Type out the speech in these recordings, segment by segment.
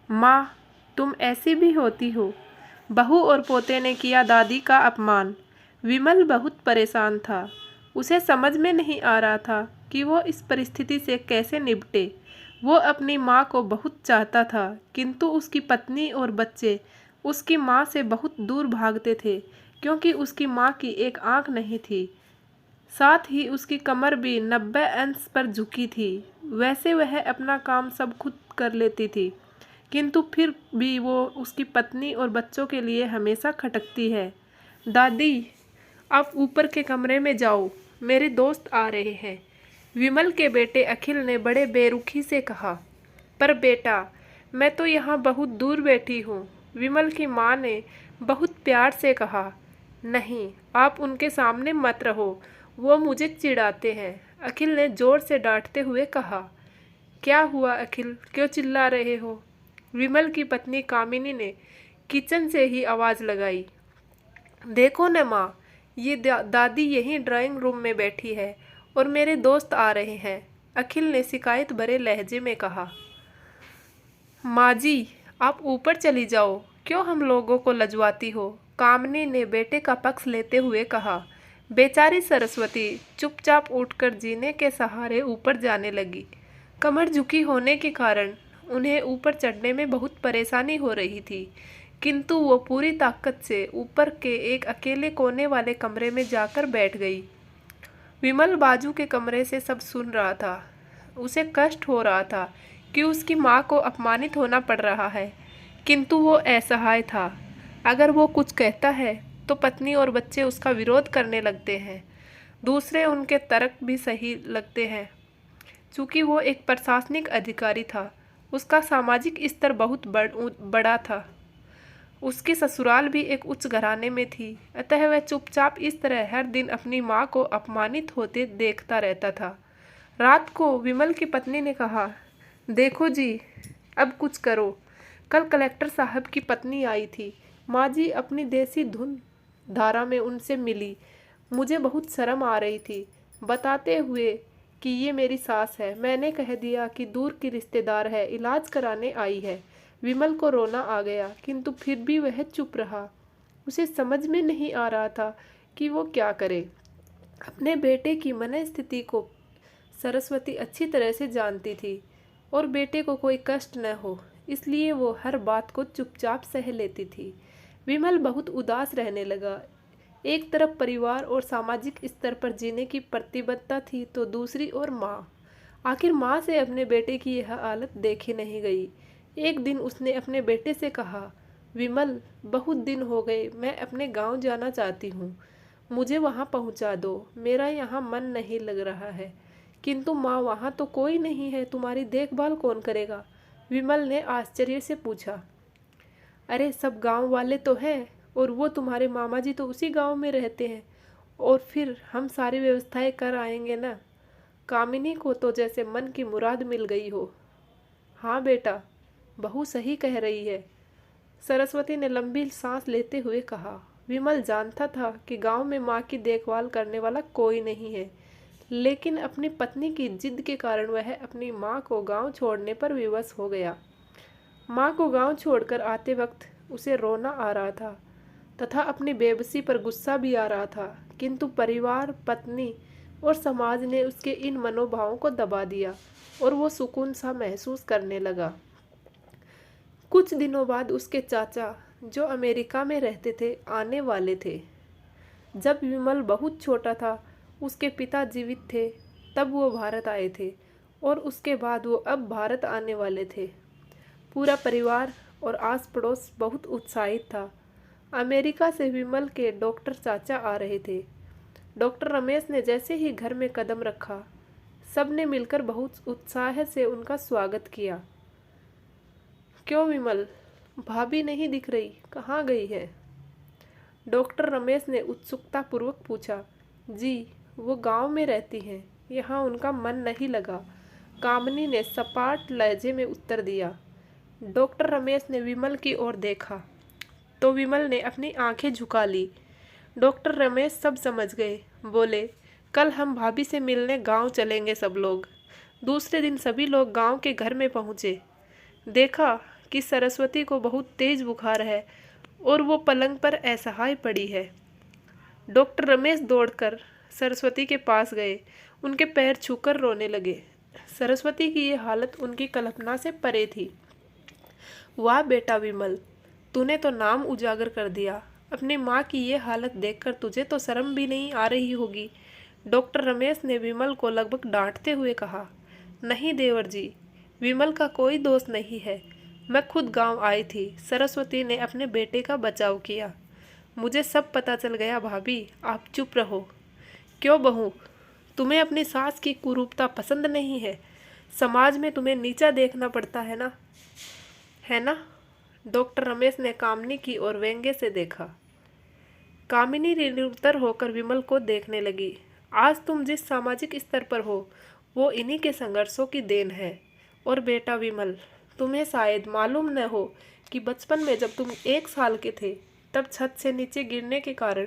माँ, तुम ऐसी भी होती हो। बहू और पोते ने किया दादी का अपमान। विमल बहुत परेशान था। उसे समझ में नहीं आ रहा था कि वो इस परिस्थिति से कैसे निपटे। वो अपनी माँ को बहुत चाहता था, किंतु उसकी पत्नी और बच्चे उसकी माँ से बहुत दूर भागते थे, क्योंकि उसकी माँ की एक आंख नहीं थी। साथ ही उसकी कमर भी 90 अंश पर झुकी थी। वैसे वह अपना काम सब खुद कर लेती थी, किंतु फिर भी वो उसकी पत्नी और बच्चों के लिए हमेशा खटकती है। दादी, आप ऊपर के कमरे में जाओ, मेरे दोस्त आ रहे हैं, विमल के बेटे अखिल ने बड़े बेरुखी से कहा। पर बेटा, मैं तो यहाँ बहुत दूर बैठी हूँ, विमल की माँ ने बहुत प्यार से कहा। नहीं, आप उनके सामने मत रहो, वो मुझे चिढ़ाते हैं, अखिल ने जोर से डांटते हुए कहा। क्या हुआ अखिल, क्यों चिल्ला रहे हो? विमल की पत्नी कामिनी ने किचन से ही आवाज़ लगाई। देखो न माँ, ये दादी यहीं ड्राइंग रूम में बैठी है और मेरे दोस्त आ रहे हैं, अखिल ने शिकायत भरे लहजे में कहा। माँ जी, आप ऊपर चली जाओ, क्यों हम लोगों को लजवाती हो? कामिनी ने बेटे का पक्ष लेते हुए कहा। बेचारी सरस्वती चुपचाप उठकर जीने के सहारे ऊपर जाने लगी। कमर झुकी होने के कारण उन्हें ऊपर चढ़ने में बहुत परेशानी हो रही थी, किंतु वो पूरी ताकत से ऊपर के एक अकेले कोने वाले कमरे में जाकर बैठ गई। विमल बाजू के कमरे से सब सुन रहा था। उसे कष्ट हो रहा था कि उसकी माँ को अपमानित होना पड़ रहा है, किंतु वो असहाय था। अगर वो कुछ कहता है तो पत्नी और बच्चे उसका विरोध करने लगते हैं। दूसरे उनके तर्क भी सही लगते हैं। चूँकि वो एक प्रशासनिक अधिकारी था, उसका सामाजिक स्तर बहुत बड़ा था। उसकी ससुराल भी एक उच्च घराने में थी, अतः वह चुपचाप इस तरह हर दिन अपनी माँ को अपमानित होते देखता रहता था। रात को विमल की पत्नी ने कहा, देखो जी, अब कुछ करो। कल कलेक्टर साहब की पत्नी आई थी। माँ जी अपनी देसी धुन धारा में उनसे मिली। मुझे बहुत शर्म आ रही थी, बताते हुए कि ये मेरी सास है। मैंने कह दिया कि दूर की रिश्तेदार है, इलाज कराने आई है। विमल को रोना आ गया, किंतु फिर भी वह चुप रहा। उसे समझ में नहीं आ रहा था कि वो क्या करे। अपने बेटे की मनस्थिति को सरस्वती अच्छी तरह से जानती थी और बेटे को कोई कष्ट न हो, इसलिए वो हर बात को चुपचाप सह लेती थी। विमल बहुत उदास रहने लगा। एक तरफ परिवार और सामाजिक स्तर पर जीने की प्रतिबद्धता थी, तो दूसरी ओर माँ। आखिर माँ से अपने बेटे की यह हालत देखी नहीं गई। एक दिन उसने अपने बेटे से कहा, विमल, बहुत दिन हो गए, मैं अपने गांव जाना चाहती हूँ, मुझे वहाँ पहुँचा दो, मेरा यहाँ मन नहीं लग रहा है। किंतु माँ, वहाँ तो कोई नहीं है, तुम्हारी देखभाल कौन करेगा? विमल ने आश्चर्य से पूछा। अरे, सब गांव वाले तो हैं, और वो तुम्हारे मामा जी तो उसी गांव में रहते हैं, और फिर हम सारी व्यवस्थाएं कर आएंगे ना। कामिनी को तो जैसे मन की मुराद मिल गई हो। हाँ बेटा, बहू सही कह रही है, सरस्वती ने लंबी सांस लेते हुए कहा। विमल जानता था कि गांव में माँ की देखभाल करने वाला कोई नहीं है, लेकिन अपनी पत्नी की जिद के कारण वह अपनी माँ को गांव छोड़ने पर विवश हो गया। माँ को गांव छोड़कर आते वक्त उसे रोना आ रहा था तथा अपनी बेबसी पर गुस्सा भी आ रहा था, किंतु परिवार, पत्नी और समाज ने उसके इन मनोभावों को दबा दिया और वो सुकून सा महसूस करने लगा। कुछ दिनों बाद उसके चाचा, जो अमेरिका में रहते थे, आने वाले थे। जब विमल बहुत छोटा था, उसके पिता जीवित थे, तब वो भारत आए थे, और उसके बाद वो अब भारत आने वाले थे। पूरा परिवार और आस पड़ोस बहुत उत्साहित था। अमेरिका से विमल के डॉक्टर चाचा आ रहे थे। डॉक्टर रमेश ने जैसे ही घर में कदम रखा, सबने मिलकर बहुत उत्साह से उनका स्वागत किया। क्यों विमल, भाभी नहीं दिख रही, कहाँ गई है? डॉक्टर रमेश ने उत्सुकता पूर्वक पूछा। जी, वो गांव में रहती हैं, यहाँ उनका मन नहीं लगा, कामिनी ने सपाट लहजे में उत्तर दिया। डॉक्टर रमेश ने विमल की ओर देखा तो विमल ने अपनी आंखें झुका ली। डॉक्टर रमेश सब समझ गए। बोले, कल हम भाभी से मिलने गांव चलेंगे सब लोग। दूसरे दिन सभी लोग गांव के घर में पहुंचे। देखा कि सरस्वती को बहुत तेज बुखार है और वो पलंग पर असहाय पड़ी है। डॉक्टर रमेश दौड़कर सरस्वती के पास गए, उनके पैर छूकर रोने लगे। सरस्वती की ये हालत उनकी कल्पना से परे थी। वाह बेटा विमल, तूने तो नाम उजागर कर दिया। अपनी माँ की ये हालत देखकर तुझे तो शर्म भी नहीं आ रही होगी। डॉक्टर रमेश ने विमल को लगभग डांटते हुए कहा। नहीं देवर जी, विमल का कोई दोष नहीं है। मैं खुद गांव आई थी। सरस्वती ने अपने बेटे का बचाव किया। मुझे सब पता चल गया भाभी, आप चुप रहो। क्यों बहू, तुम्हें अपनी सास की कुरूपता पसंद नहीं है? समाज में तुम्हें नीचा देखना पड़ता है ना? डॉक्टर रमेश ने कामिनी की ओर व्यंग्य से देखा। कामिनी निरुत्तर होकर विमल को देखने लगी। आज तुम जिस सामाजिक स्तर पर हो वो इन्हीं के संघर्षों की देन है। और बेटा विमल, तुम्हें शायद मालूम न हो कि बचपन में जब तुम 1 साल के थे तब छत से नीचे गिरने के कारण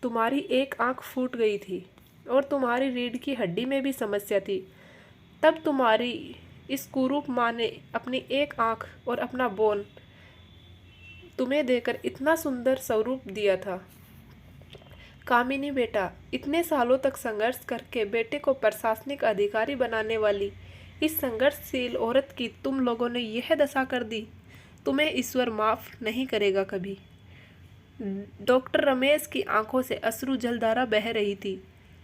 तुम्हारी एक आंख फूट गई थी और तुम्हारी रीढ़ की हड्डी में भी समस्या थी। तब तुम्हारी इस कुरूप माँ ने अपनी एक आंख और अपना बोन तुम्हें देकर इतना सुंदर स्वरूप दिया था। कामिनी बेटा, इतने सालों तक संघर्ष करके बेटे को प्रशासनिक अधिकारी बनाने वाली इस संघर्षशील औरत की तुम लोगों ने यह दशा कर दी। तुम्हें ईश्वर माफ नहीं करेगा कभी। डॉक्टर रमेश की आंखों से अश्रु जलधारा बह रही थी।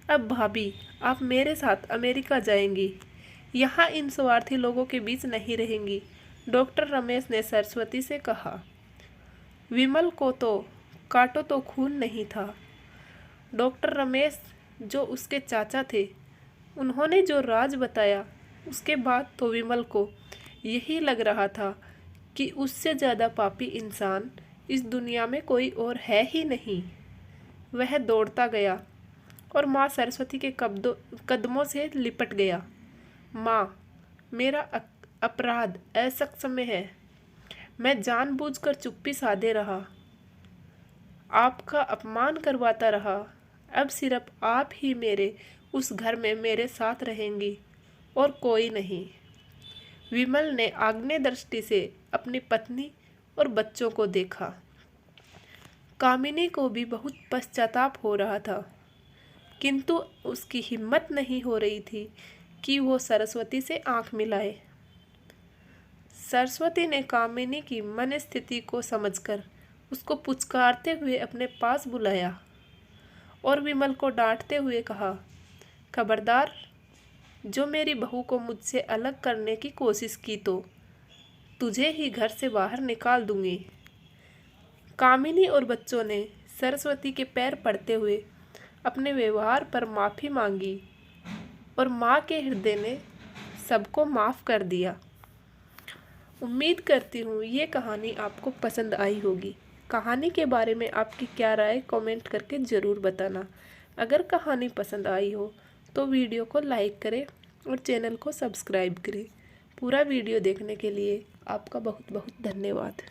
अब भाभी, आप मेरे साथ अमेरिका जाएंगी, यहाँ इन स्वार्थी लोगों के बीच नहीं रहेंगी। डॉक्टर रमेश ने सरस्वती से कहा। विमल को तो काटो तो खून नहीं था। डॉक्टर रमेश जो उसके चाचा थे, उन्होंने जो राज बताया, उसके बाद तो विमल को यही लग रहा था कि उससे ज़्यादा पापी इंसान इस दुनिया में कोई और है ही नहीं। वह दौड़ता गया और माँ सरस्वती के कदमों से लिपट गया। माँ, मेरा अपराध असक्षम है। मैं जानबूझकर चुप्पी साधे रहा, आपका अपमान करवाता रहा। अब सिर्फ आप ही मेरे उस घर में मेरे साथ रहेंगी और कोई नहीं। विमल ने आग्नेय दृष्टि से अपनी पत्नी और बच्चों को देखा। कामिनी को भी बहुत पश्चाताप हो रहा था, किंतु उसकी हिम्मत नहीं हो रही थी कि वो सरस्वती से आंख मिलाए। सरस्वती ने कामिनी की मन स्थिति को समझकर उसको पुचकारते हुए अपने पास बुलाया और विमल को डांटते हुए कहा, खबरदार, जो मेरी बहू को मुझसे अलग करने की कोशिश की तो तुझे ही घर से बाहर निकाल दूंगी। कामिनी और बच्चों ने सरस्वती के पैर पड़ते हुए अपने व्यवहार पर माफ़ी मांगी और माँ के हृदय ने सबको माफ़ कर दिया। उम्मीद करती हूँ ये कहानी आपको पसंद आई होगी। कहानी के बारे में आपकी क्या राय कमेंट करके ज़रूर बताना। अगर कहानी पसंद आई हो तो वीडियो को लाइक करें और चैनल को सब्सक्राइब करें। पूरा वीडियो देखने के लिए आपका बहुत बहुत धन्यवाद।